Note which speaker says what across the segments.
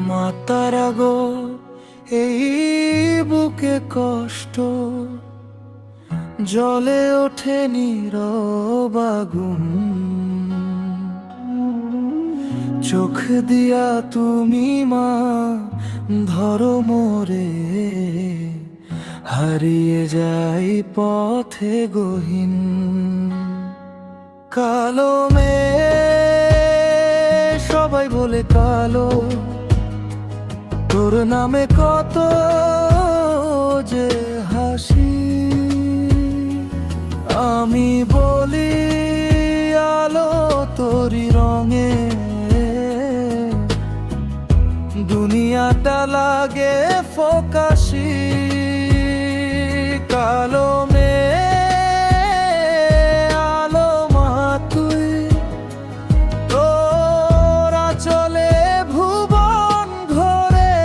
Speaker 1: মাতারা গো, এই বুকে কষ্ট জ্বলে ওঠে নীরব আগুন। চোখ দিয়া তুমি মা ধরো মোরে, হারিয়ে যাই পথে গহীন। কালো মেয়ে সবাই বলে কালো, তোর নামে কত যে হাসি। আমি বলি আলো তোরি রঙে, দুনিয়াটা লাগে ফোকাসি। কালো মেয়ে আলো মা তুই, তোরা চলে ভুবন ঘরে,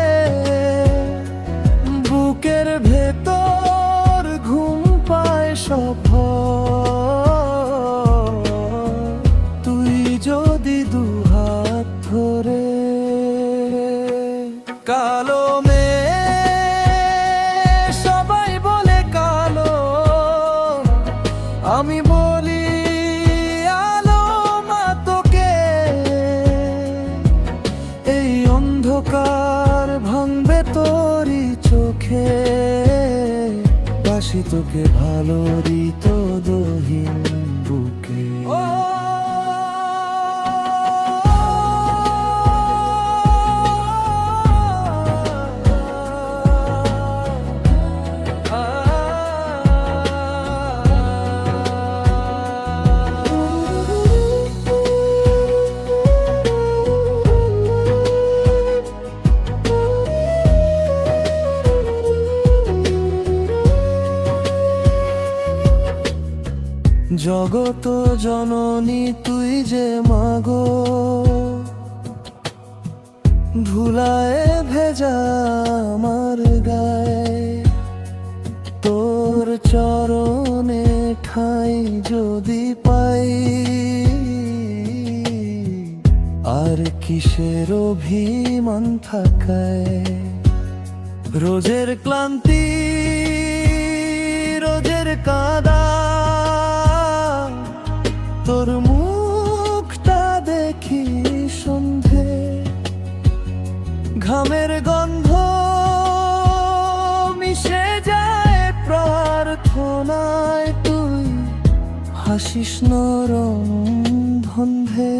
Speaker 1: বুকের ভেতর ঘুম পায় সব। তুই যদি দুহাত ধরে। কালো মেয়ে সবাই বলে কালো, আমি বলি আলো মা তোকে। এই অন্ধকার ভাঙবে তোরই চোখে, বাসি তোকে ভালো দিত দহিন বুকে। জগত জননী তুই যে মাগো, ধুলায় ভেজা আমার গায়ে। তোর চরণে ঠাঁই যদি পাই, আর কিসের অভিমান থাকায়। রোজের ক্লান্তি রোজের কাদা, তোর মুখটা দেখি সন্ধে। ঘামের গন্ধ মিশে যায় প্রার্থনায়, তুই হাসিস নরম ধন্ধে।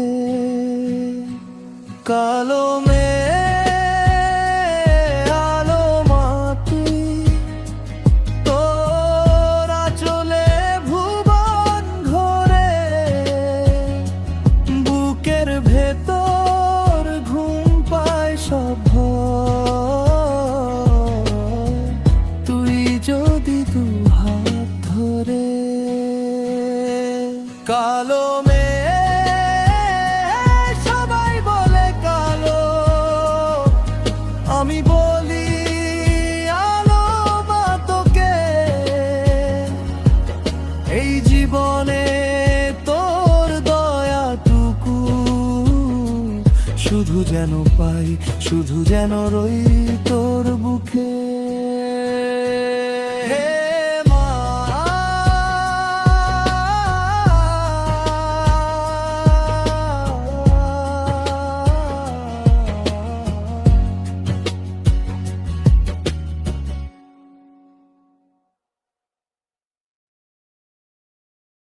Speaker 1: কালো মেয়ে আলো মা তুই, তোরা চলে ভুবন ঘরে, বুকের ভেতর ঘুম পায় সব। তুই যদি দুহাত ধরে। কালো মেয়ে সবাই বলে কালো, আমি বলি আলো মা তোকে। এই জীবনে তোর দয়াটুকু শুধু যেন পাই, শুধু যেন রই তোর বুকে।